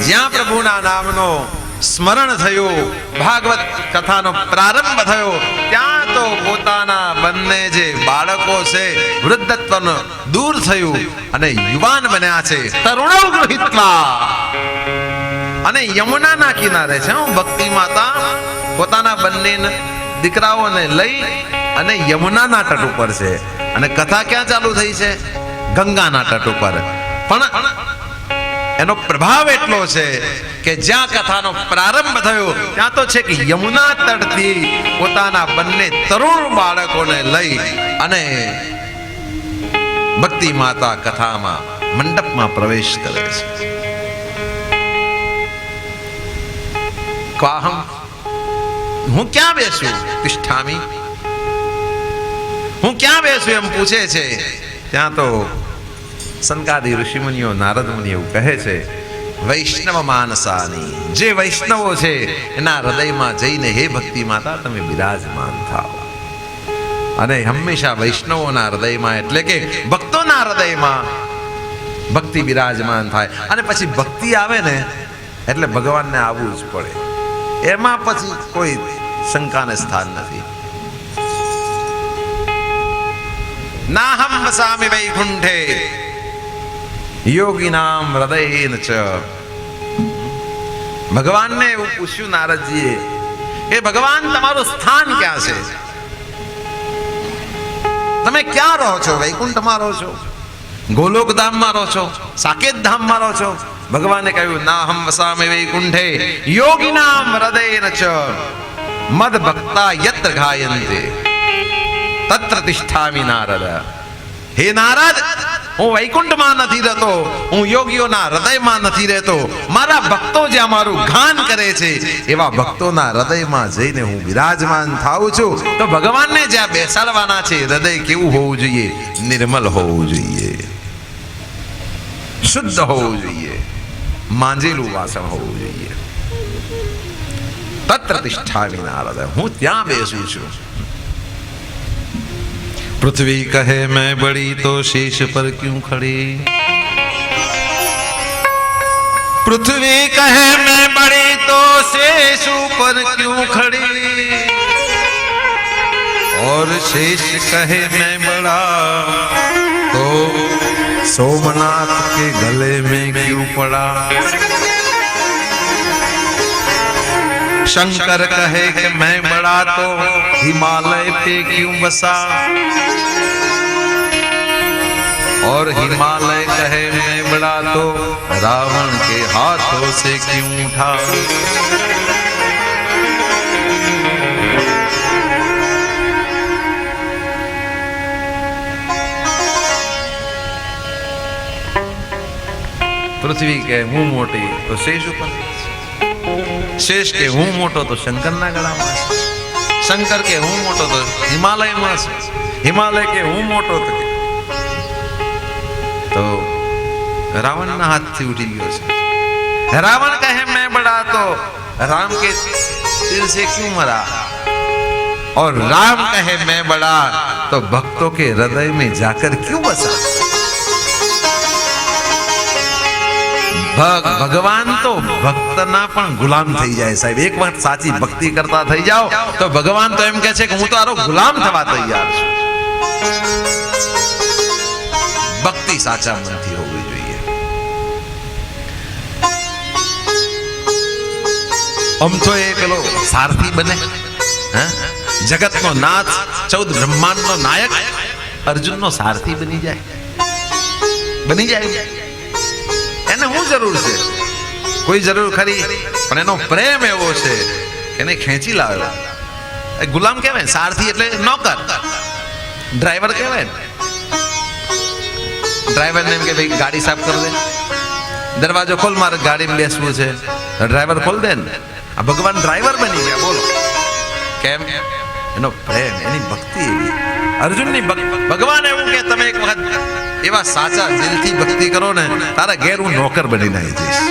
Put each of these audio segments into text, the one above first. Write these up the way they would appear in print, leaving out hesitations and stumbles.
જ્યાં પ્રભુના નામનો સ્મરણ થયું, ભાગવત કથાનો પ્રારંભ થયો, ત્યાં તો પોતાના બંને જે બાળકો છે વૃદ્ધત્વનું દૂર થયું અને યુવાન બન્યા છે. તરુણૌ ગૃહીત્વા, અને યમુનાના કિનારે છે ભક્તિ માતા પોતાના બંને દીકરાઓને લઈ અને યમુનાના તટ ઉપર છે. અને કથા ક્યાં ચાલુ થઈ છે? ગંગાના તટ ઉપર. પણ એનો પ્રભાવ એટલો છે કે જ્યાં કથાનો પ્રારંભ થયો ત્યાં તો છે કે યમુના તટથી પોતાના બંને તરુણ બાળકોને લઈ અને ભક્તિ માતા કથામાં મંડપમાં પ્રવેશ કરે છે. ક્વાહમ, હું ક્યાં બેસું? તિષ્ઠામી, હું ક્યાં બેસું એમ પૂછે છે. ત્યાં તો સંકાદી ઋષિમુનિઓ, નારદ મુનિ એવું કહે છે, વૈષ્ણવ માનસાની, જે વૈષ્ણવો છે એના હૃદયમાં જઈને હે ભક્તિ માતા તમે બિરાજમાન થાઓ. અને હંમેશા વૈષ્ણવોના હૃદયમાં એટલે કે ભક્તોના હૃદયમાં ભક્તિ બિરાજમાન થાય. અને પછી ભક્તિ આવે ને એટલે ભગવાનને આવવું જ પડે. એમાં પછી કોઈ શંકાને સ્થાન નથી. નાહમ વસામિ વૈકુંઠે યોગીનામ હૃદયેન ચ. ભગવાનને એવું પૂછ્યું નારદજીએ કે ભગવાન તમારું સ્થાન ક્યાં છે? તમે ક્યાં રહો છો? વૈકુંઠમાં રહો છો? ગોલોક ધામમાં રહો છો? સાકેત ધામમાં રહો છો? ભગવાને કહ્યું નાહમ વસામિ વૈકુંઠે યોગીનામ હૃદયેન ચ મદ ભક્તા યત્ર ગાયન્તે તત્ર તિષ્ઠામિ નારદ. હે નારદ, હું વૈકુંઠમાં નથી રહેતો, હું યોગીઓના હૃદયમાં નથી રહેતો. મારા ભક્તો જ્યાં મારું ગાન કરે છે એવા ભક્તોના હૃદયમાં જઈને હું બિરાજમાન થાઉં છું. તો ભગવાનને જ્યાં બેસાડવાના છે હૃદય કેવું હોવું જોઈએ? નિર્મલ હોવું જોઈએ, શુદ્ધ હોવું જોઈએ, માંજેલું વાસણ હોવું જોઈએ. તત્ર તિષ્ઠામિ નારદ, હું ત્યાં બેસું છું. पृथ्वी कहे मैं बड़ी तो शेष पर क्यों खड़ी? पृथ्वी कहे मैं बड़ी तो शेष पर क्यों खड़ी? और शेष कहे मैं बड़ा तो सोमनाथ के गले में क्यों पड़ा? शंकर कहे कि मैं बड़ा तो हिमालय पे क्यों बसा? और हिमालय कहे मैं बड़ा तो रावण के हाथों से क्यों उठा? पृथ्वी के हूं मोटी तो शेष ऊपर, शेष के हूं मोटो तो शंकर ना गला में, शंकर के हूं मोटो तो हिमालय में, हिमालय के हूं मोटो तो रावण ना हाथ से उठी गयो छे. रावण कहे मैं बड़ा तो राम के तीर से क्यों मरा? और राम कहे मैं बड़ा तो भक्तों के हृदय में जाकर क्यों बसा? भगवान तो भक्तना पण गुलाम થઈ જાય સાહેબ. એક વખત સાચી ભક્તિ કરતા થઈ જાઓ તો ભગવાન તો એમ કહે છે કે હું તો આરો ગુલામ થવા તૈયાર છું. ભક્તિ સાચા મનથી હોવી જોઈએ. આમ તો એ પેલો સારથી બને, જગતનો નાથ, 14 બ્રહ્માંડનો નાયક અર્જુનનો સારથી બની જાય. એને શું જરૂર છે? કોઈ જરૂર ખરી? પણ એનો પ્રેમ એવો છે કે એને ખેંચી લાવ્યો. ગુલામ કહેવાય, સારથી એટલે નોકર, ડ્રાઈવર કહેવાય. ડ્રાઈવર ને એમ કે ભાઈ ગાડી સાફ કરી દે, દરવાજો ખોલ, મારે ગાડીમાં બેસવું છે. ડ્રાઈવર ખોલ દે ને. આ ભગવાન ડ્રાઈવર બની ગયા. બોલો કેમ? એનો પ્રેમ, એની ભક્તિ એવી. અર્જુનની ભગવાન એવું કે તમે એક વખત એવા સાચા દિલથી ભક્તિ કરો ને, તારા ઘેર હું નોકર બનીને આવી જઈશ.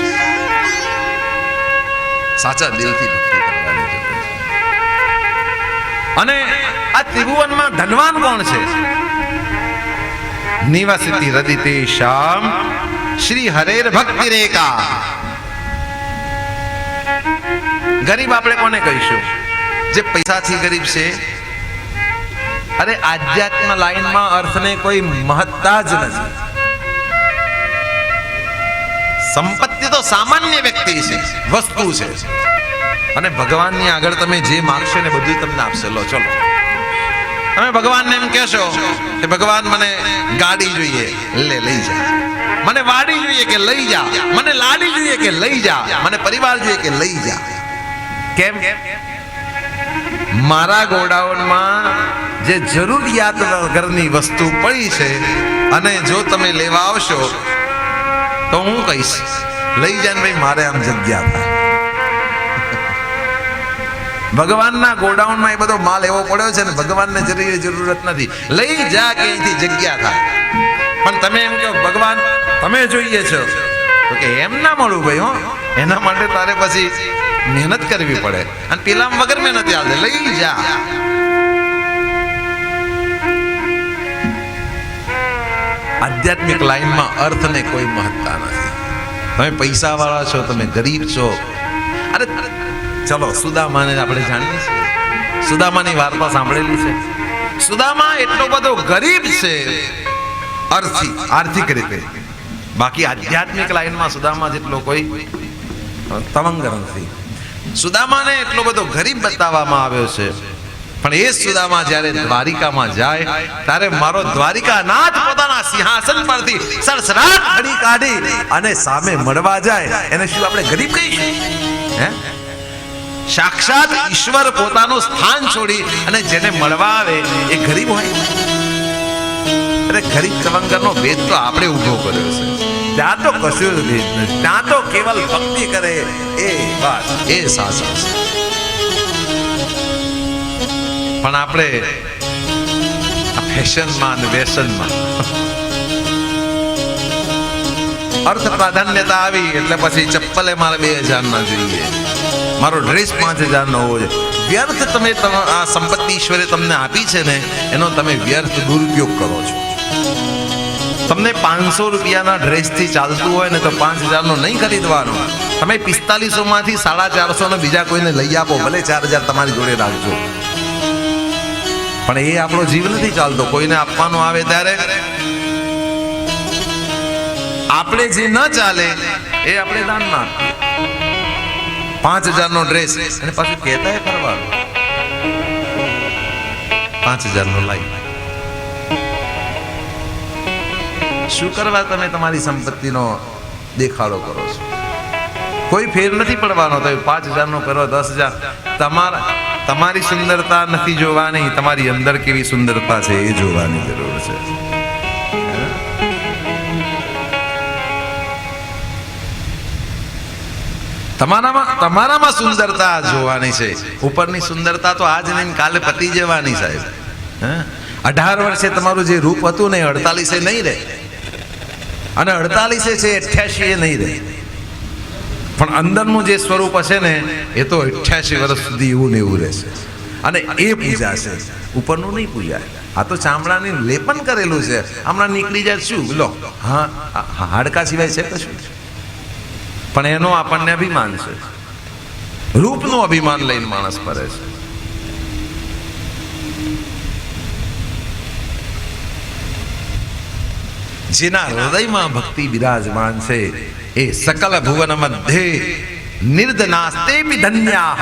સાચા દિલથી ભક્તિ કરવાની જરૂર છે. અને આ ત્રિભુવનમાં ધનવાન કોણ છે? નિવસતિ હૃદિતે શ્યામ શ્રી હરેર ભક્તિ રેકા. ગરીબ આપણે કોને કહીશું? જે પૈસાથી ગરીબ છે. અરે આધ્યાત્મ લાઈનમાં અર્થને કોઈ મહત્તા જ નથી. સંપત્તિ તો સામાન્ય વ્યક્તિ છે, વસ્તુ છે, અને ભગવાનની આગળ તમે જે માગશો ને બધું તમને આપશે. લો ચલો, તમે ભગવાનને એમ કહેશો કે ભગવાન મને ગાડી જોઈએ, લઈ જા. મને વાડી જોઈએ કે લઈ જા. મને લાડી જોઈએ કે લઈ જા. મને પરિવાર જોઈએ કે લઈ જા. કેમ? મારા ગોડાઉનમાં જે જરૂરિયાત વગરની વસ્તુ પડી છે, અને જો તમે લેવા આવશો તો હું કહીશ લઈ જાય ભાઈ, મારે આમ જગ્યા થાય. ભગવાનના ગોડાઉનમાં એ બધો માલ એવો પડ્યો છે ને, ભગવાનને જરૂરત નથી. લઈ જા કે અહીંથી જગ્યા થાય. પણ તમે એમ કહો ભગવાન તમે જોઈએ છો, તો કે એમ ના મળું ભાઈ. હો, એના માટે તારે પછી મહેનત કરવી પડે, અને પેલા વગર મહેનત ચાલે. લઈ જા. આધ્યાત્મિક લાઈનમાં અર્થને કોઈ મહત્તા નથી. તમે પૈસા વાળા છો, તમે ગરીબ છો. અરે ચલો, સુદામાને આપણે જાણીએ છીએ. સુદામાની વાર્તા સાંભળેલી છે. સુદામા એટલો બધો ગરીબ છે આર્થિક રીતે. બાકી આધ્યાત્મિક લાઈનમાં સુદામા જેટલો કોઈ તવંગ નથી. સુદામાને એટલો બધો ગરીબ બતાવવામાં આવ્યો છે, પણ એ સુદામા જ્યારે દ્વારિકામાં જાય ત્યારે મારો દ્વારિકાનાથ પોતાના સિંહાસન પરથી સરસરાટ ઘડી કાઢી અને સામે મળવા જાય, એને શું આપણે ગરીબ કહીશું? હે? સાક્ષાત ઈશ્વર પોતાનું સ્થાન છોડી અને જેને મળવા આવે એ ગરીબ હોય? અરે ગરીબ તવંગરનો ભેદ તો આપણે ઉભો કર્યો છે. ત્યાં તો કશું જ ભેદ નથી. ત્યાં તો કેવલ ભક્તિ કરે એ બસ, એ સાચું છે. પણ આપણે ફેશનમાં અને વ્યસનમાં અર્થ પ્રાધાન્યતા આવી એટલે પછી ચપ્પલે મારે 2000 ના જોઈએ, મારો ડ્રેસ 5000 નો હોવો જોઈએ. વ્યર્થ તમે આ સંપત્તિ ઈશ્વરે તમને આપી છે ને, એનો તમે વ્યર્થ દુરુપયોગ કરો છો. તમને 500 રૂપિયાના ડ્રેસથી ચાલતું હોય ને તો 5000 નો નહીં ખરીદવાનો. તમે 4500 માંથી 450 નો બીજા કોઈને લઈ આપો, ભલે 4000 તમારી જોડે રાખજો. પણ એ આપણો જીવ નથી ચાલતો. કોઈને આપવાનો આવે ત્યારે આપણે જે ન ચાલે એ આપણે દાનમાં આપીએ. 5000 નો ડ્રેસ અને પાછું કહેતા ફરવાનું 5000 નો લાઈ. શું કરવા તમે તમારી સંપત્તિનો દેખાડો કરો છો? કોઈ ફેર નથી પડવાનો. તો 5000 નો કરો, 10,000. તમારી સુંદરતા નથી જોવાની, તમારી અંદર કેવી સુંદરતા છે એ જોવાની જરૂર છે. તમારામાં સુંદરતા જોવાની છે. ઉપરની સુંદરતા તો આજ નહીં કાલે પતી જવાની સાહેબ. 18 વર્ષે તમારું જે રૂપ હતું ને 48 નહીં રહે, અને 48 છે 88 નહીં રહે. પણ અંદરનું જે સ્વરૂપ હશે ને એ તો 88 વર્ષ સુધી એવું ને એવું રહેશે, અને એ પૂજાશે. ઉપરનું નહીં પૂજાય. આ તો ચામડાની લેપન કરેલું છે, હમણાં નીકળી જાય શું? લો, હા, હાડકા સિવાય છે કશું. પણ એનો આપણને અભિમાન છે. રૂપનું અભિમાન લઈને માણસ ફરે છે. જેના હૃદયમાં ભક્તિ બિરાજમાન છે એ સકલ ભુવન મધ્યે નિર્ધનાસ્તેપી ધન્યાહ.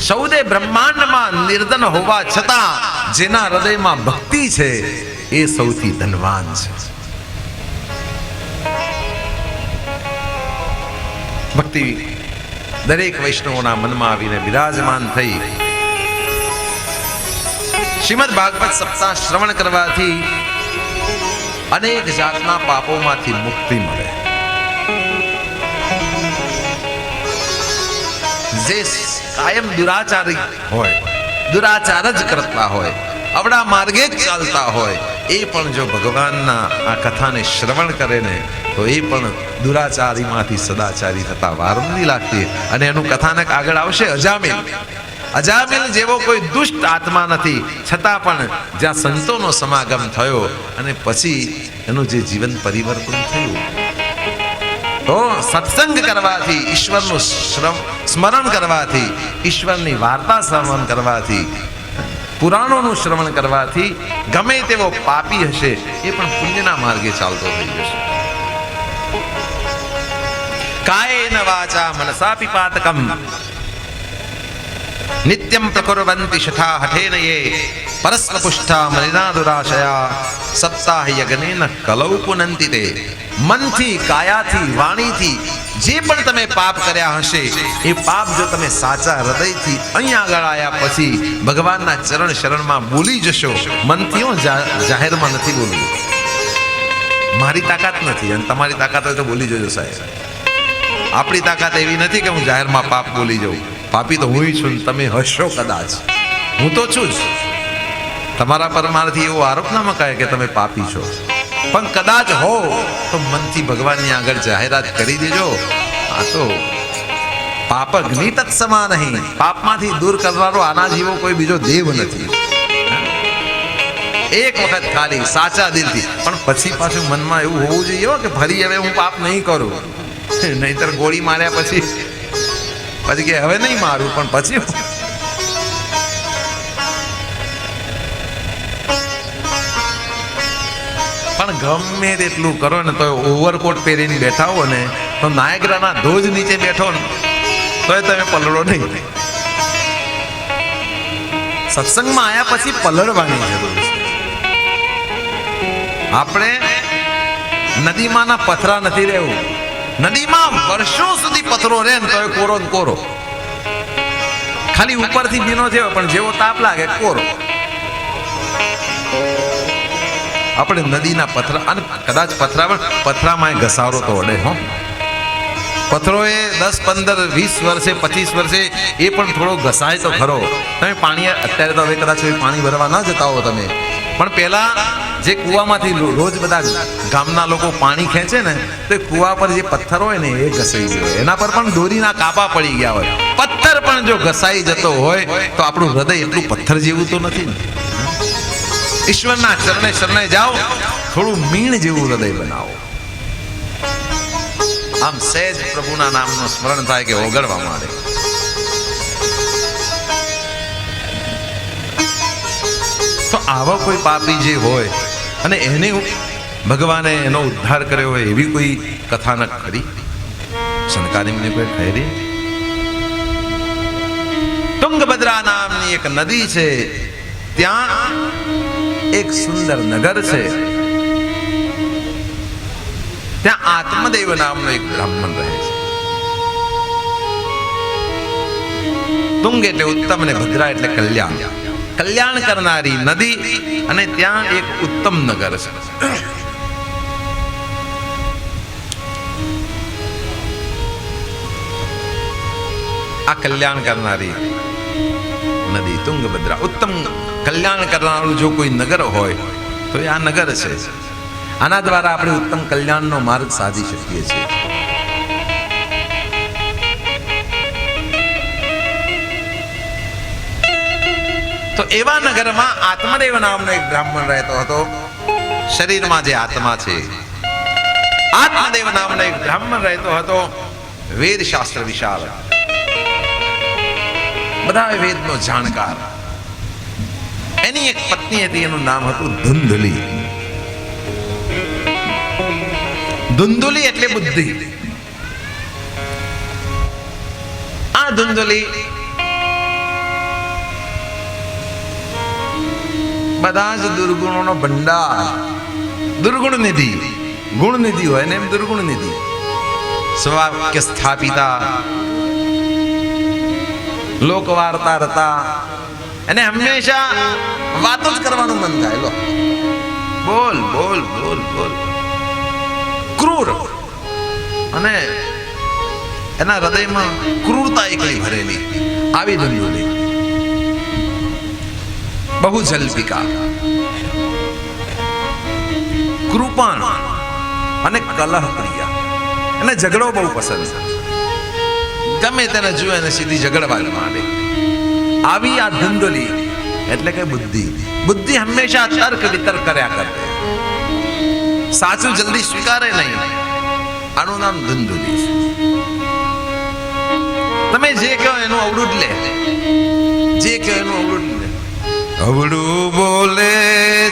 સૌદે બ્રહ્માંડમાં નિર્ધન હોવા છતાં જેના હૃદયમાં ભક્તિ છે એ સૌથી ધનવાન છે. ભક્તિ દરેક વૈષ્ણવોના મનમાં આવીને બિરાજમાન થઈ શ્રીમદ ભાગવત સપ્તાહ શ્રવણ કરવાથી અનેક જાતના પાપોમાંથી મુક્તિ મળે. જે કાયમ દુરાચારી હોય, દુરાચાર જ કરતા હોય, અવડા માર્ગે જ ચાલતા હોય, એ પણ જો ભગવાનના આ કથાને શ્રવણ કરે ને તો એ પણ દુરાચારીમાંથી સદાચારી થતા વાર નથી લાગતી. અને એનું કથાનક આગળ આવશે અજામિલ. અજામિલ જેવો કોઈ દુષ્ટ આત્મા નથી, છતાં પણ જ્યાં સંતોનો સમાગમ થયો અને પછી એનું જે જીવન પરિવર્તન થયું, તો સત્સંગ કરવાથી, ઈશ્વરનું સ્મરણ કરવાથી, ઈશ્વરની વાર્તા શ્રવણ કરવાથી, પુરાણોનું શ્રવણ કરવાથી ગમે તેવો પાપી હશે એ પણ પુણ્યના માર્ગે ચાલતો થઈ જશે. કાયેન વાચા મનસાપી પાતકમ નિત્યમ પ્રકુર્વન્તિ શઠા હઠેન યે પરસ્વપુષ્ઠા મલિના દુરાશયા સપ્તાહ યજ્ઞેન કલૌ પુનંતિ તે. મનથી, કાયાથી, વાણીથી જે પણ તમે પાપ કર્યા હશે એ પાપ જો તમે સાચા હૃદયથી અહીં આગળ આવ્યા પછી ભગવાનના ચરણ શરણમાં બોલી જશો. મનથી જાહેરમાં નથી બોલવું, મારી તાકાત નથી અને તમારી તાકાત હોય તો બોલી જજો સાહેબ. આપણી તાકાત એવી નથી કે હું જાહેરમાં પાપ બોલી જાઉં. પાપી તો હું છું, તમે હશો કદાચ, હું તો છું જ. તમારા પર મારાથી એવો આરોપ ના મકાય કે તમે પાપી છો, પણ કદાચ હો તો મનથી ભગવાનની આગળ જાહેરાત કરી દેજો. આ તો પાપ અગ્નિ તત્સમા નહીં, પાપમાંથી દૂર કરનારો આના જેવો કોઈ બીજો દેવ નથી. એક વખત ખાલી સાચા દિલથી, પણ પછી પાછું મનમાં એવું હોવું જોઈએ કે ફરી હવે હું પાપ નહીં કરું. નહીતર ગોળી માર્યા પછી કે હવે નહીં મારું, પણ પછી પણ ગમે તેટલું કરો ને તો ઓવરકોટ પહેરીને બેઠા હો ને તો નાયગ્રાના ધોજ નીચે બેઠો ને તો તમે પલળો નહીં. સત્સંગમાં આવ્યા પછી પલળવાની જરૂર છે. આપણે નદીમાંના પથરા નથી રહેવું. નદીમાં વર્ષો સુધી પથરો રહે ને તો કોરો ને કોરો, ખાલી ઉપરથી ભીનો થયો પણ જેવો તાપ લાગે કોરો. આપણે નદીના પથરા, અને કદાચ પથરામાં ઘસારો તો અડે હો. પથરો એ 10, 15, 20 વર્ષે, 25 વર્ષે એ પણ થોડો ઘસાય તો ખરો. તમે પાણી અત્યારે તો હવે કદાચ પાણી ભરવા ન જતા હો તમે, પણ પહેલા જે કૂવામાંથી રોજ બધા ગામના લોકો પાણી ખેંચે ને તો કૂવા પર જે પથ્થર હોય ને એ ઘસાઈ ગયો, એના પર પણ દોરીના કાપા પડી ગયા હોય. પથ્થર પણ જો ઘસાઈ જતો હોય તો આપણું હૃદય એટલું પથ્થર જેવું તો નથી ને. ઈશ્વરના ચરણે શરણે જાઓ, થોડું મીણ જેવું હૃદય બનાવો. આમ સહેજ પ્રભુના નામનું સ્મરણ થાય કે ઓગળવા માંડે. તો આવા કોઈ પાપી જે હોય અને એને ભગવાને એનો ઉદ્ધાર કર્યો હોય એવી કોઈ કથાનક ખરી? શનકાની મને કોઈ ખરી? તુંગભદ્રા નામની એક નદી છે, ત્યાં એક સુંદર નગર છે. ત્યાં આત્મદેવ નામનો એક બ્રાહ્મણ રહે છે. તુંગ એટલે ઉત્તમ અને ભદ્રા એટલે કલ્યાણ, કલ્યાણ કરનારી નદી, અને ત્યાં એક ઉત્તમ નગર છે. આ કલ્યાણ કરનારી નદી તુંગભદ્રા, ઉત્તમ કલ્યાણ કરનારું જો કોઈ નગર હોય તો એ આ નગર છે. આના દ્વારા આપણે ઉત્તમ કલ્યાણનો માર્ગ સાધી શકીએ છીએ. તો એવા નગરમાં આત્મદેવ નામનો એક બ્રાહ્મણ રહેતો હતો. શરીરમાં જે આત્મા છે, આત્મદેવ નામનો એક બ્રાહ્મણ રહેતો હતો. વેદ શાસ્ત્ર વિશાળ, બધા વેદનો જાણકાર. એની એક પત્ની હતી, એનું નામ હતું ધુંધલી. ધુંધલી એટલે બુદ્ધિ. આ ધુંધલી બધા જ દુર્ગુણોનો ભંડાર, દુર્ગુણ નિધિ. ગુણ નિધિ હોય ને એમ દુર્ગુણ નિધિ. સ્વાક્ય સ્થાપિતા, લોક વાર્તા રતા, એને હંમેશા વાતો જ કરવાનું મન થાય. લો બોલ બોલ બોલ બોલ. ક્રૂર, અને એના હૃદયમાં ક્રૂરતા એકલી ભરેલી. આવી ધુંધલી, બહુ જલ્પિકા, કૃપણ અને કલહ પ્રિય. એને ઝઘડો બહુ પસંદ છે. ગમે તેને જુએ એને સીધી ઝઘડવા માંડે. આવી આ ધંધોલી એટલે કે બુદ્ધિ. બુદ્ધિ હંમેશા તર્ક વિતર્ક કર્યા કરે, સાચું જલ્દી સ્વીકારે નહીં. આનું નામ ધંધોલી. તમે જે કહો એનું અવળું જ લે, જે કહો એનું અવળું જ લે. અવળું બોલે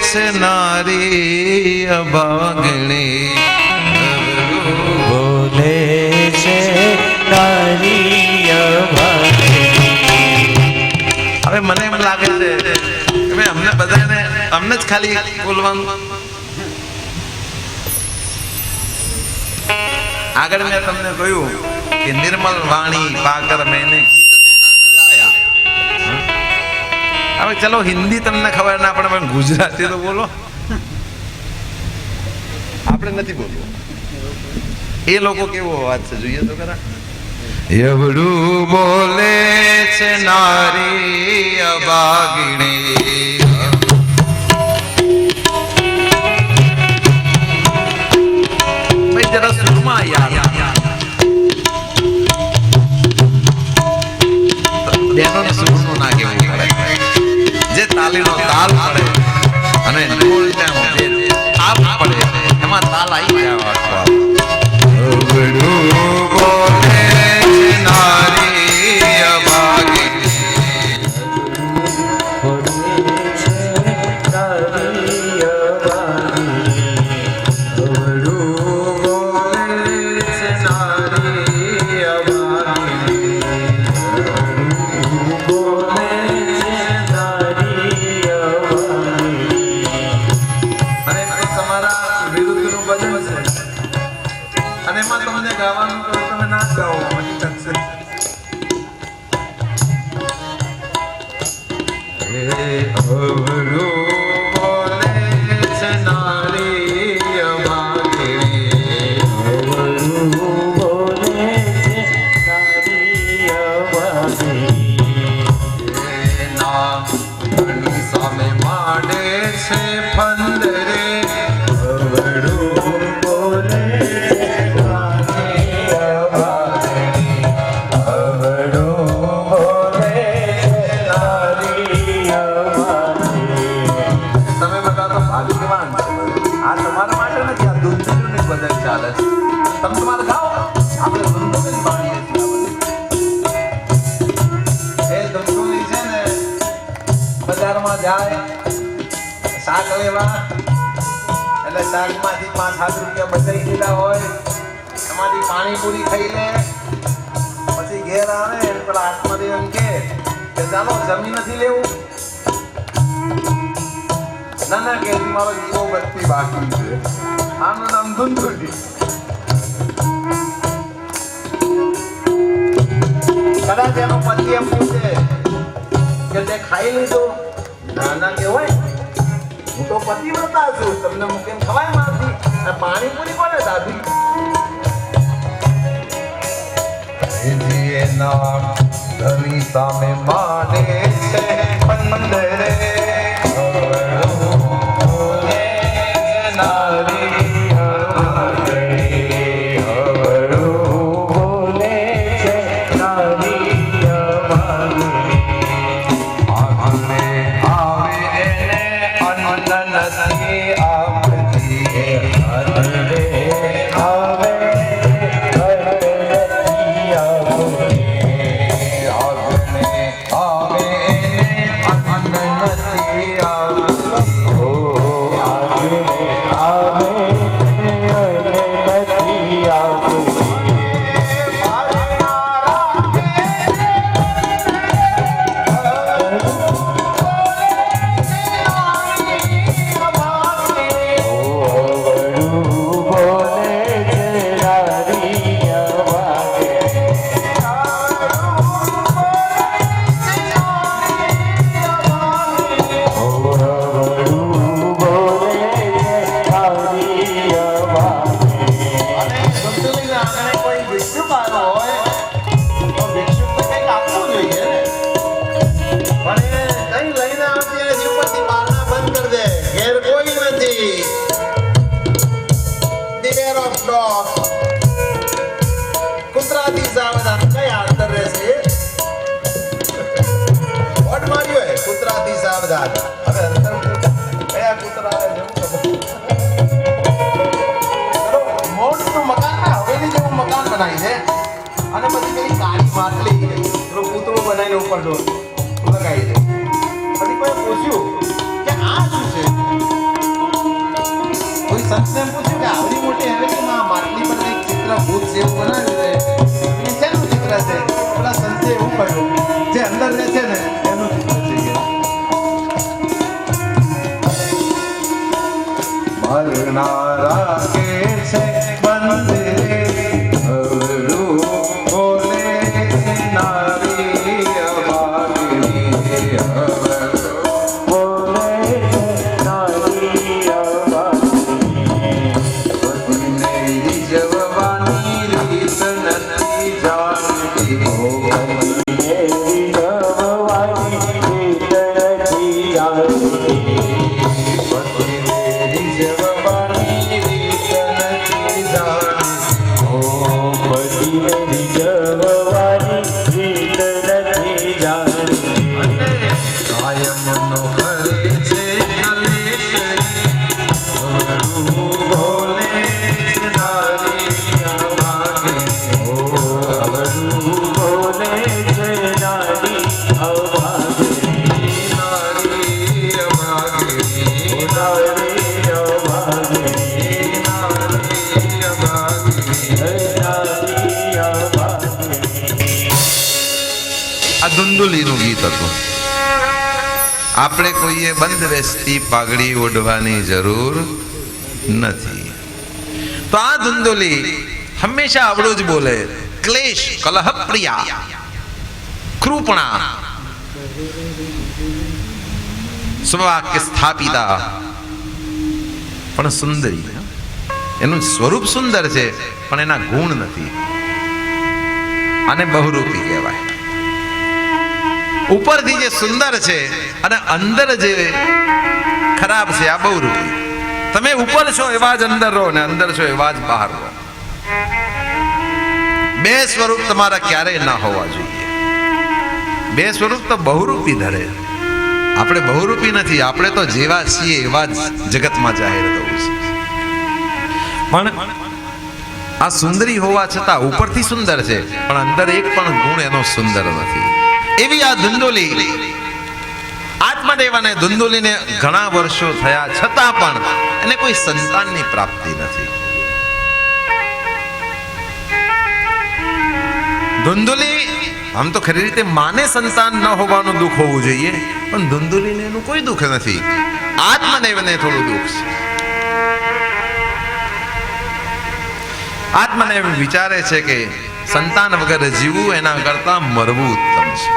છે નારી અભાગણી, બોલે છે નારી અભાગણી. હવે મને એમ લાગે છે કે ભાઈ અમને બધાને અમને જ ખાલી બોલવાનું. આગળ મેં તમને કહ્યું કે નિર્મલ વાણી પાકર મેને. હવે ચલો હિન્દી તમને ખબર ના પડે પણ ગુજરાતી તો બોલો. આપણે નથી બોલવું. એ લોકો કેવો અવાજ છે જોઈએ તો ખરા. એવડું બોલે છે નારી અભાગિણી, ભાઈ જરા સુરમાં યાર. બેનોને સુરનું ના કહેવું પડે, જે તાલીનો તાલ પડે અને બોલતાનો જે થાપ પડે એમાં તાલ આવી જાય. શાક લેવા એટલે શાકમાંથી 5-7 રૂપિયા બચાવી દીધા હોય, એમાંથી પાણીપુરી ખાઈ લે, પછી ઘેર આવે એટલે પેલા હાથમાંથી એમ કે ચાલો જમી નથી લેવું. ના કે મારો જીવો બચતી બાકી છે. આનું નામ ધૂંધુડી. કદાચ એનો પતિ એમ પૂછે કે તે ખાઈ લીધું, ના કહેવાય હું તો પતિવ્રતા છું, તમને મૂકીને ખવાય મારથી. પાણીપુરી કોને દાદી? ધની સામે માને છે પંદરે બધા હતા. હવે અંતર કયા કૂતરા આવે છે? મોટું મકાન ના હવેલી જેવું મકાન બનાવી છે અને પછી પેલી કાળી માટલી પેલો કૂતરો બનાવીને ઉપર લગાવી છે. પછી કોઈ પૂછ્યું કે આ શું છે? કોઈ સંતને પૂછ્યું કે આવડી મોટી હવેલીમાં આ માટલી પર એક ચિત્ર ભૂત જેવું બનાવ્યું છે, એ શેનું ચિત્ર છે? પેલા સંતે એવું કહ્યું, જે અંદર રહે છે ને એનું ચિત્ર છે. મરનારા કે છે બંદરે અવરું બોલે નારી અભાગી અવરું બોલે નારી અભાગી પતિને રીઝવવાની રીત નથી જાણતી. પતિને રીઝવવાની રીત નથી જાણતી. પતિને રીઝવવાની રીત નથી જાણતી. પતિને રીઝવવાની રીત નથી જાણતી. કાયમનો કરે છે કલેશ, અવરું બોલે છે નારી અભાગી. અવરું બોલે છે નારી અભાગી. નારી અભાગી. નારી અભાગી. નારી અભાગી. નારી અભાગી. આ ધુંધુલીનું ગીત હતું. આપણે કોઈએ બંધ બેસતી પાઘડી ઓઢવાની જરૂર નથી. તો આ ધુંધુલી હંમેશા આવડું જ બોલે. ક્લેશ કલહ પ્રિયા, કૃપણા, સ્વવાક્ય સ્થાપિતા, પણ સુંદરી. એનું સ્વરૂપ સુંદર છે પણ એના ગુણ નથી. આને બહુરૂપી કહેવાય. ઉપરથી જે સુંદર છે અને અંદર જે ખરાબ છે આ બહુરૂપી. તમે ઉપર છો એવા જ અંદર રહો ને અંદર છો એવા જ બહાર રહો. બે સ્વરૂપ તમારા ક્યારેય ના હોવા જોઈએ. બે સ્વરૂપ તો બહુરૂપી ધરે. આપણે બહુરૂપી નથી, આપણે તો જેવા છીએ એવા જ જગતમાં જાહેર થવું છે. પણ આ સુંદરી હોવા છતાં ઉપરથી સુંદર છે પણ અંદર એક પણ ગુણ એનો સુંદર નથી. એવી આ ધુંધુલી આત્મદેવ અને ધુંધુલીને ઘણા વર્ષો થયા છતાં પણ એને કોઈ સંતાનની પ્રાપ્તિ નથી. ધુંધુલી આમ તો ખરી રીતે માને સંતાન ન હોવાનું દુઃખ હોવું જોઈએ, પણ ધુંધુલીને એનું કોઈ દુઃખ નથી. આત્મદેવને થોડું દુઃખ છે. આત્મદેવ વિચારે છે કે સંતાન વગર જીવવું એના કરતા મરવું ઉત્તમ છે.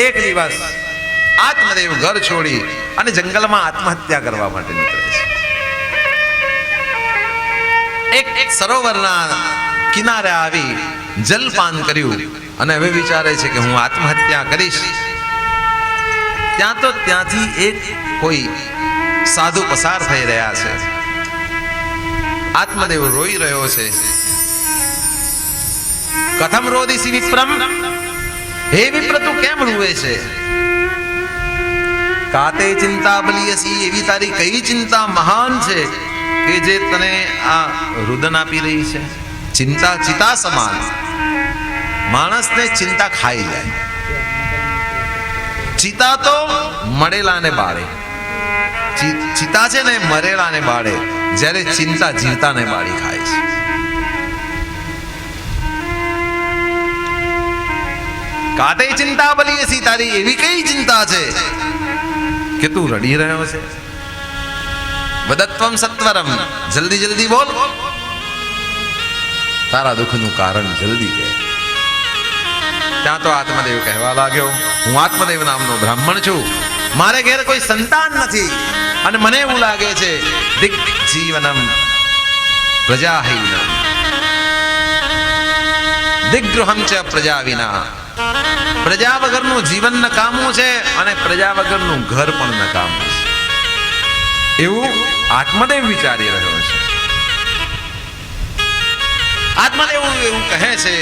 એક દિવસ આત્મદેવ ઘર છોડી અને જંગલમાં આત્મહત્યા કરવા માટે નીકળે છે. એક સરોવરના કિનારે આવી જલપાન કર્યું અને હવે વિચારે છે કે હું આત્મહત્યા કરીશ. ત્યાંથી એક કોઈ સાધુ પસાર થઈ રહ્યા છે. આત્મદેવ રોઈ રહ્યો છે. કથમ રોદિસી વિપ્રમ, હે વિપ્ર તું કેમ રૂવે છે? કાતે ચિંતા બલિયસી, એવી તારી કઈ ચિંતા મહાન છે કે જે તને આ રુદન આપી રહી છે? ચિંતા ચિતા સમાન. માણસને ચિંતા ખાઈ જાય. ચિતા તો મળેલાને બાળે, ચિતા છે ને મરેલાને બાળે, જ્યારે ચિંતા જીવતાને બાળી ખાય છે. કાતે ચિંતા બલિયસી, તારી એવી કઈ ચિંતા છે કે તું રડી રહ્યો છે? વદત્વમ સત્વરમ, જલ્દી જલ્દી બોલ, તારા દુઃખનું કારણ જલ્દી કહે. ત્યાં તો આત્મદેવ કહેવા લાગ્યો, હું આત્મદેવ નામનો બ્રાહ્મણ છું, મારે ઘેર કોઈ સંતાન નથી અને મને એવું લાગે છે દિક જીવનમ પ્રજાહીનમ દિગ્ગૃહમ ચ પ્રજા વિના. પ્રજા વગરનું જીવન નકામું છે અને પ્રજા વગરનું ઘર પણ નકામું છે, એવું આત્મદેવ વિચારી રહ્યો છે. આત્માદેવ એવું કહે છે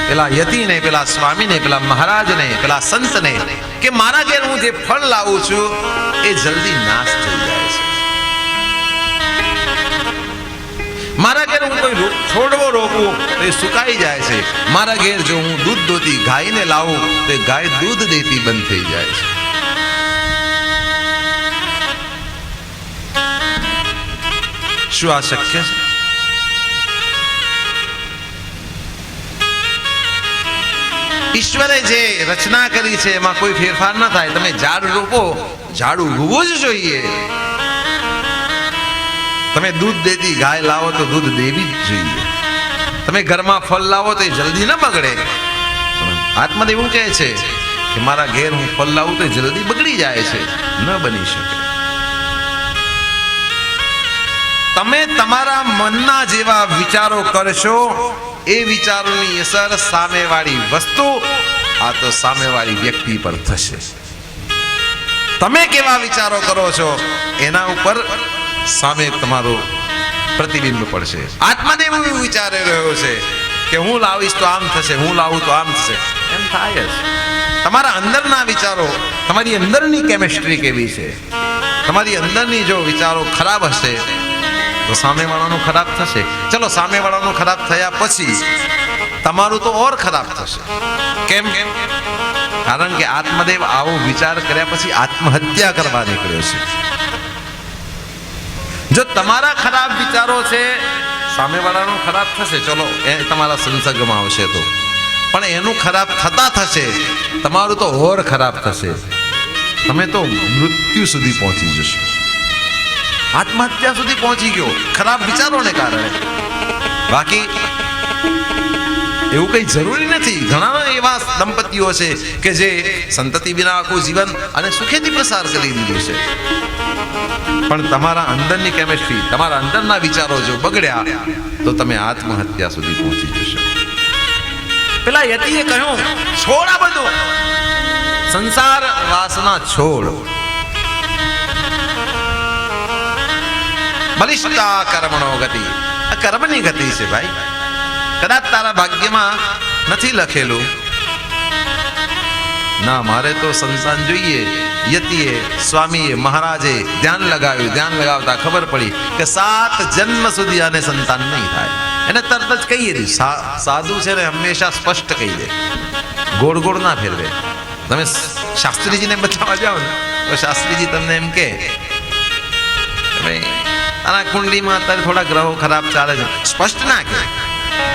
પેલા યતિને, પેલા સ્વામીને, પેલા મહારાજને, પેલા સંતને કે મારા ઘેર હું જે ફળ લાવું છું એ જલ્દી નાશ થઈ જાય છે. મારા ઘેર હું કોઈ છોડવો રોપું તો એ સુકાઈ જાય છે. મારા ઘેર જો હું દૂધ દોતી ગાયને લાવું તો એ ગાય દૂધ દેતી બંધ થઈ જાય છે. શું આ શક્ય છે? ઈશ્વરે જે રચના કરી છે એમાં કોઈ ફેરફાર ન થાય. તમે ઝાડ રોપો, ઝાડ ઉગવું જ જોઈએ. તમે દૂધ દેતી ગાય લાવો તો દૂધ દેવી જ જોઈએ. તમે ઘરમાં ફળ લાવો તો એ જલ્દી ન બગડે. આત્માદેવ એવું કહે છે કે મારા ઘેર હું ફળ લાવું તો જલ્દી બગડી જાય છે, ન બની શકે. તમે તમારા મનના જેવા વિચારો કરશો એ વિચારોની અસર સામેવાળી વસ્તુ, આ તો સામેવાળી વ્યક્તિ પર થશે. તમે કેવા વિચારો કરો છો એના ઉપર સામે તમારો પ્રતિબિંબ પડશે. આત્માદેવ એવું વિચારી રહ્યો છે કે હું લાવીશ તો આમ થશે, હું લાવું તો આમ થશે. એમ થાય જ. તમારા અંદરના વિચારો, તમારી અંદરની કેમિસ્ટ્રી કેવી છે, તમારી અંદરની જો વિચારો ખરાબ હશે તો સામેવાળાનું ખરાબ થશે. ચલો, સામેવાળાનું ખરાબ થયા પછી તમારું તો ઓર ખરાબ થશે. કેમ? કારણ કે આત્મદેવ આવો વિચાર કર્યા પછી આત્મહત્યા કરવા નીકળ્યો છે. જો તમારા ખરાબ વિચારો છે, સામેવાળાનું ખરાબ થશે. ચલો, એ તમારા સંસર્ગમાં આવશે તો, પણ એનું ખરાબ થતા થશે, તમારું તો ઓર ખરાબ થશે. તમે તો મૃત્યુ સુધી પહોંચી જશો. આત્મહત્યા સુધી પહોંચી ગયો ખરાબ વિચારોને કારણે. બાકી એવું કઈ જરૂરી નથી. ઘણા એવા દંપતીઓ છે કે જે સંતતિ વિના આખું જીવન અને સુખેથી પસાર કરી દીધું છે. પણ તમારા અંદરની કેમિસ્ટ્રી, તમારા અંદરના વિચારો જો બગડ્યા તો તમે આત્મહત્યા સુધી પહોંચી જશો. પેલા યતિએ કહ્યું, છોડ આ બધું, સંસાર વાસના છોડ. બલિષ્ઠા કર્મણો ગતિ. આ કર્મની ગતિ છે ભાઈ. કદાચ તારા ભાગ્યમાં નથી લખેલું. ના, મારે તો સંતાન જોઈએ. યતિએ, સ્વામીએ, મહારાજે ધ્યાન લગાવ્યું. ધ્યાન લગાવતા ખબર પડી કે 7 જન્મ સુધી આને સંતાન નહીં થાય. એને તરત જ કહી દીધું. સાધુ છે ને હંમેશા સ્પષ્ટ કહી દે, ગોળ ગોળ ના ફેરવે. તમે શાસ્ત્રીજીને બતાવવા જાઓ ને તો શાસ્ત્રીજી તમને એમ કે આના કુંડલીમાં અત્યારે થોડા ગ્રહો ખરાબ ચાલે છે. સ્પષ્ટ ના કે,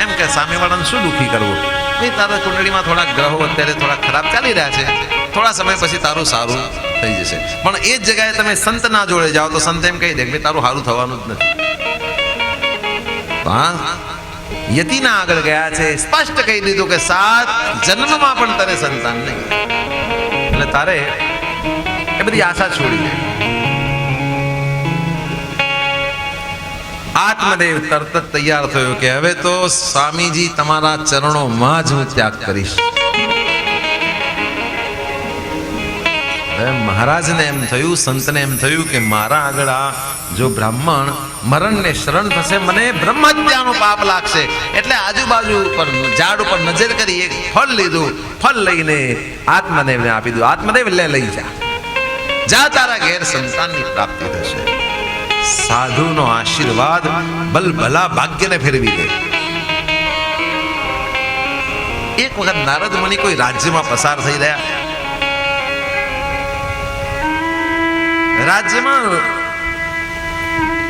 એમ કે સામેવાળાને શું દુઃખી કરવું. નહીં, તારા કુંડળીમાં થોડા ગ્રહો અત્યારે થોડા ખરાબ ચાલી રહ્યા છે, થોડા સમય પછી તારું સારું થઈ જશે. પણ એ જ જગ્યાએ તમે સંતના જોડે જાઓ તો સંત એમ કહી દે કે તારું સારું થવાનું જ નથી. હા, યતિના આગળ ગયા છે, સ્પષ્ટ કહી દીધું કે 7 જન્મમાં પણ તારે સંતાન નહીં. એટલે તારે એ બધી આશા છોડી દે. આત્મદેવ તરત જ તૈયાર થયો કે હવે તો સ્વામીજી તમારા ચરણોમાં જ હું ત્યાગ કરીશ. મહારાજને એમ થયું, સંતને એમ થયું કે મારા આગળ આ જો બ્રાહ્મણ મરણને શરણ થશે, મને બ્રહ્મ હત્યાનું પાપ લાગશે. એટલે આજુબાજુ પર ઝાડ ઉપર નજર કરી એક ફળ લીધું. ફળ લઈને આત્મદેવને આપી દીધું. આત્મદેવ લઈ જા, તારા ઘેર સંતાનની પ્રાપ્તિ થશે. સાધુનો આશીર્વાદ ભલા ભાગ્યને ફેરવી દે. એક વખત નારદ મુનિ કોઈ રાજ્યમાં પસાર થઈ રહ્યા. રાજ્યમાં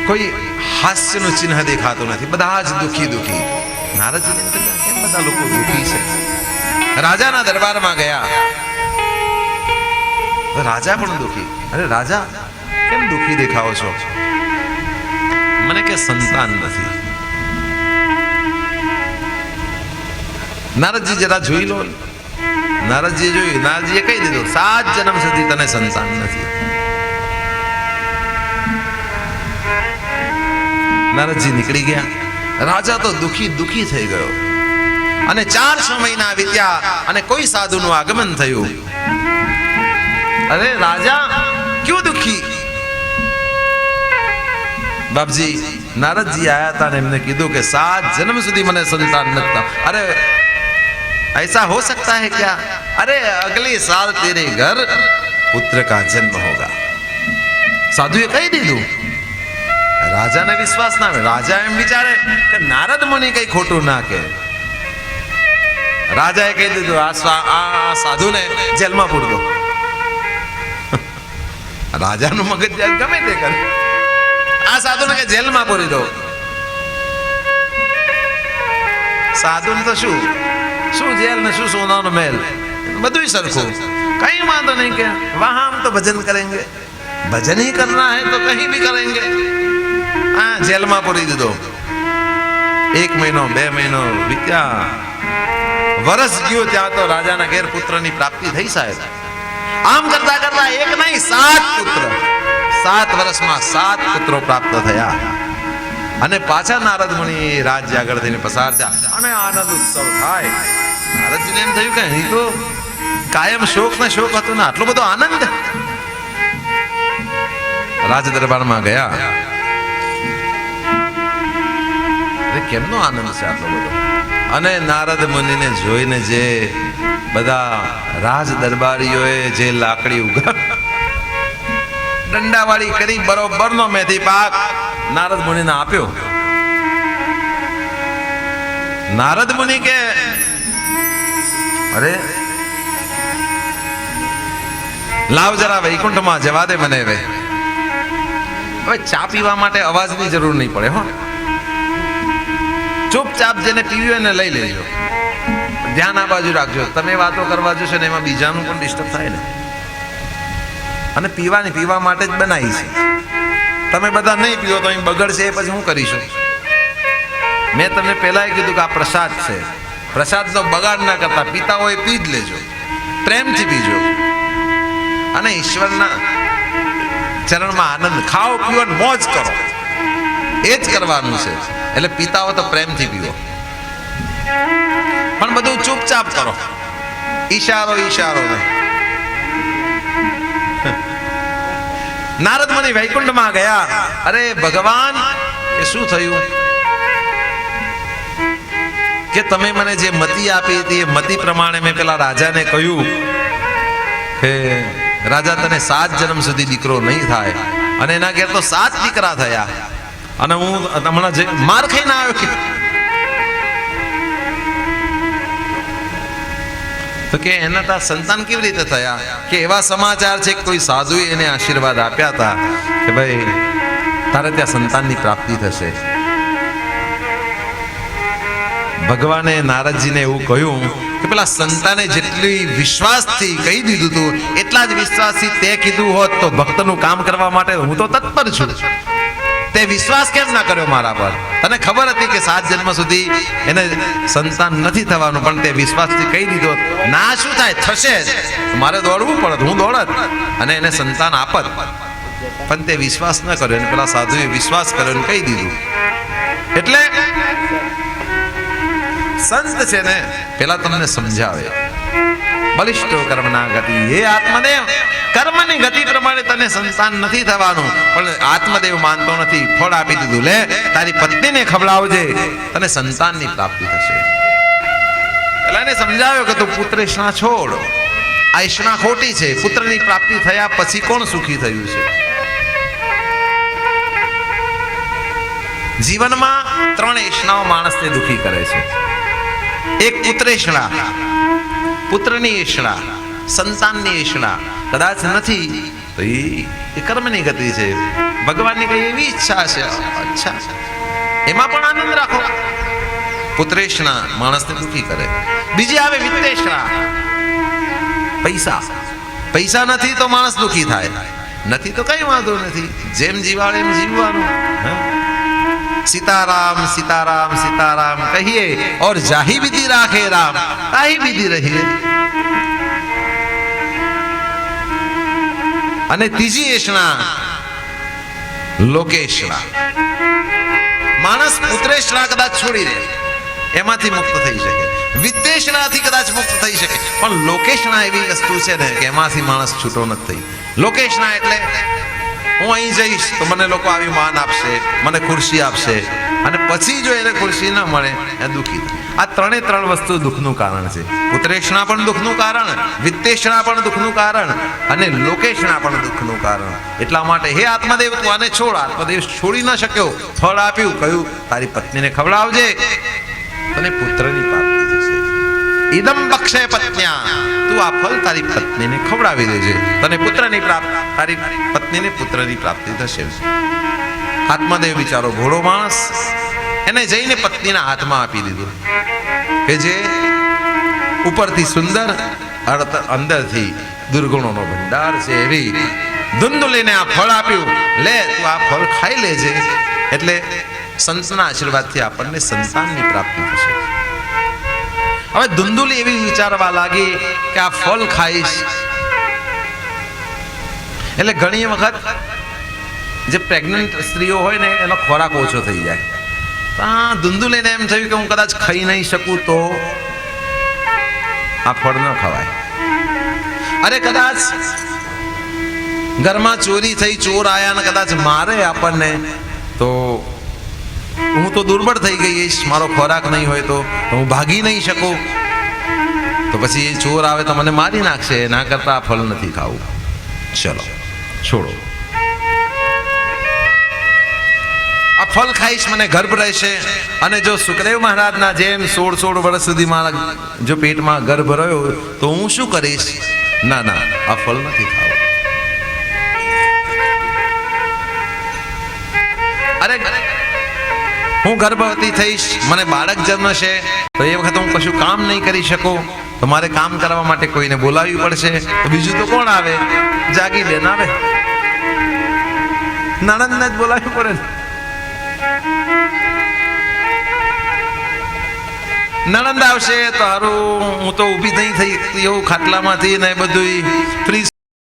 કોઈ હાસ્યનું ચિહ્ન દેખાતું નથી. બધા જ દુઃખી. નારદજીને કેમ બધા લોકો દુઃખી છે? રાજાના દરબારમાં ગયા. રાજા પણ દુઃખી. અરે રાજા, કેમ દુઃખી દેખાવો છો? મને કે સંતાન નથી. નારદજી જરા જોઈ લો. નારદજીએ જોયું. નારદજીએ કહી દીધું 7 જન્મ સુધી તને સંતાન નથી. નારદજી નીકળી ગયા. રાજા તો દુઃખી થઈ ગયો. અને 4-6 મહિના વીત્યા અને કોઈ સાધુનું આગમન થયું. અરે રાજા, ક્યું દુઃખી? બાપજી, नारद जी आया था ने हमने कीधु के 7 जन्म सुधी मने संतान नता। अरे ऐसा हो सकता है क्या? अरे अगले साल तेरे घर पुत्र का जन्म होगा। साधुए कही दीधु। राजा ने विश्वास ना आवे। राजा एम विचारे कि नारद मुनि कई खोटू ना के। राजाए कही दीधु आ साधु ने जेल में पूर दो। राजा नु मगज गमे ते करे। आ साधु ने के जेल में पूरी दो। साधु ने तो शू शू जेल ने शू सोना महल બધું સરખું, कहीं वादो नहीं क्या। वहां हम तो भजन करेंगे, भजन ही करना है तो कहीं भी करेंगे। हाँ जेल में पूरी दीधो। 1 મહિનો 2 મહિનો बीत्या, वर्ष गयो त्या तो राजा ना घेर पुत्र नी प्राप्ति थई साहेब। आम करता करता एक नहीं 7 पुत्र, 7 वर्ष में 7 पुत्रों प्राप्त थया। અને પાછા નારદ મુનિ રાજ્ય આગળ થઈને પસાર થયા અને આનંદ ઉત્સવ થાય। નારદજીને એમ થયું કે અહીં તો કાયમ શોક ને શોક હતો ને આટલો બધો આનંદ। રાજ દરબારમાં ગયા, કેમનો આનંદ છે આટલો બધો? અને નારદ મુનિને જોઈને જે બધા રાજ દરબારીઓએ જે લાકડી ઉગા દંડાવાળી કરી બરોબરનો મેથી પાક नारद मुनि ने आप्यो। नारद मुनि के अरे लाव जरा वैकुंठ में जवा दे मने वे। હવે ચા પીવા માટે અવાજની જરૂર નહીં પડે હો। ચૂપચાપ જેને પીવી હોય ને લઈ લેજો, ધ્યાન આ બાજુ રાખજો। તમે વાતો કરવા જશો ને એમાં બીજાનું પણ ડિસ્ટર્બ થાય ને। અને પીવાની પીવા માટે જ બનાવી છે। તમે બધા નહીં પીઓ તો અહીં બગડશે, એ પછી હું કરીશું? મેં તમને પહેલા કીધું કે આ પ્રસાદ છે, પ્રસાદનો બગાડ ના કરતા પીતા હોય પી જ લેજો, પ્રેમથી પીજો અને ઈશ્વરના ચરણમાં આનંદ ખાઓ, પીઓ, મોજ કરો, એ જ કરવાનું છે। એટલે પીતા હો તો પ્રેમથી પીવો, પણ બધું ચૂપચાપ કરો, ઈશારો ઈશારો નહીં। नारद मुनि वैकुंठ में गया। अरे भगवान ये शू थयु के तमे मने जे मती आपी थी ए मती प्रमाणे में पेला राजा ने कहू के राजा तने 7 जन्म सुधी दीकरो नहीं थाय अने एना घेर तो 7 दीकरा थया अने हूँ हमणा जे मार खाईने आव्यो के तो के एना ता संतान केवी रीते थया के एवा समाचार छे कोई साधुए एने आशीर्वाद आप्या था के भाई तारे त्या संताननी प्राप्ति थशे। भगवाने नारदजी ने एवुं कह्युं के पेला संताने जेटली विश्वासथी कही दीधुं तु एटला ज विश्वासथी ते कीधुं होत तो भक्तनुं काम करवा माटे हूँ तो तत्पर छुं। ते विश्वास केम ना कर्यो मारा पर? तने खबर हती के 7 जन्म सुधी एने संतान नथी थवानुं पण ते विश्वासथी कही दीधो ना शुं थाय थशे मारे दौड़वुं पड़त, हूँ दौड़त अने एने संतान आपत, पण ते विश्वास न कर्यो अने पेला साधुए विश्वास कर्यो अने कही दीधुं। एटले संत छे ने पेला तमने समजावे बलिष्ठो कर्मना गति, हे आत्मदेव कर्मनी गति प्रमाणे तने संतान नथी थवानुं पण आत्मदेव मानतो नथी, फळ आपी दीधुं, ले तारी पत्नीने खवડાવજે तने संताननी प्राप्ति थशे। એટલે એને સમજાવ્યો કે તું પુત્રેષ્ણા છોડ, આ ઈષ્ણા ખોટી છે, પુત્રની પ્રાપ્તિ થયા પછી કોણ સુખી થયું છે? જીવનમાં 3 ઈષ્ણાઓ માણસને દુખી કરે છે। એક પુત્રેષ્ણા, પુત્રની ઈષ્ણા, સંતાનની ઈષ્ણા કદાચ નથી તો એ કર્મની ગતિ છે, ભગવાનની કઈ એવી ઈચ્છા છે, અચ્છા એમાં પણ આનંદ રાખો। પુત્રેષ્ણા માણસને દુખી કરે। બીજી આવે વિત્તેષ્ણા, પૈસા, પૈસા નથી તો માણસ દુખી થાય, નથી તો કઈ વાંધો નથી, જેમ જીવાડે એમ જીવવાનું। सीताराम सीताराम सीताराम कहिए और जाही विधि राखे राम, ताही विधि रहिए। અને ત્રીજી એષણા લોકેશણા, માણસ પુત્રેશણા કદાચ છોડી દે એમાંથી મુક્ત થઈ શકે, વિત્તેશણાથી કદાચ મુક્ત થઈ શકે, પણ લોકેશણા એવી વસ્તુ છે ને કે એમાંથી માણસ છૂટો નથી થઈ। લોકેશણા એટલે હું અહીં જઈશ તો મને લોકો આવી માન આપશે, મને ખુરશી આપશે, અને પછી જો એને ખુરશી ન મળે એ દુઃખી થાય. આ ત્રણ વસ્તુ દુઃખનું કારણ છે. પુત્રેષણા પણ દુઃખનું કારણ, વિત્તેષણા પણ દુઃખનું કારણ, અને લોકેષણા પણ દુઃખનું કારણ. એટલા માટે હે આત્મદેવ, તું આને છોડ. આત્મદેવ છોડી ન શક્યો. ફળ આપ્યું, કહ્યું તારી પત્નીને ખવડાવજે, તને પુત્રની પ્રાપ્તિ થશે. ઇદમ બક્ષે પત્ન્યા, તું આ ફળ તારી પત્નીને ખવડાવી દેજે, તને પુત્રની પ્રાપ્તિ, તારી પત્નીને પુત્રની પ્રાપ્તિ થશે. આત્મદેવ બિચારો ભોળો માણસ, એને જઈને પત્નીના હાથમાં આપી દીધું કે જે ઉપરથી સુંદર, અંદરથી દુર્ગુણોનો ભંડાર છે. એવી ધુંધુલીને આ ફળ આપ્યું, લે તું આ ફળ ખાઈ લેજે, એટલે સંતના આશીર્વાદથી આપણને સંતાનની પ્રાપ્તિ થશે. હવે ધુંધુલી એવી વિચારવા લાગી કે આ ફળ ખાઈશ એટલે ઘણી વખત જે પ્રેગ્નન્ટ સ્ત્રીઓ હોય ને એનો ખોરાક ઓછો થઈ જાય. ધુંધુલીને એમ થયું કે હું કદાચ ખાઈ નહીં શકું તો આ ફળ ન ખવાય. અરે કદાચ ઘરમાં ચોરી થઈ, ચોર આયા ને કદાચ મારે આપણને, તો હું તો દુર્બળ થઈ ગઈશ, મારો ખોરાક નહીં હોય તો હું ભાગી નહીં શકું, તો પછી એ ચોર આવે તો મને મારી નાખશે, ના કરતા આ ફળ નથી ખાવું, ચલો છોડો, આ ફળ ખાઈશ મને ગર્ભ રહેશે. અને જો સુખદેવ મહારાજના જેમ 16 વર્ષ સુધી મારા જો પેટમાં ગર્ભ રહ્યો તો હું શું કરીશ? ના ના, આ ફળ નથી ખાવું. અરે હું ગર્ભવતી થઈશ, મને બાળક જન્મશે, તો એ વખત હું કશું કામ નહીં કરી શકું, તો મારે કામ કરવા માટે કોઈને બોલાવવી પડશે. તો બીજું તો કોણ આવે? જાગી બેન આવે, નણંદને જ બોલાવવી પડે. નણંદ આવશે તો હારું, હું તો ઊભી નહીં થઈ એવું ખાટલામાંથી ને બધું ફ્રી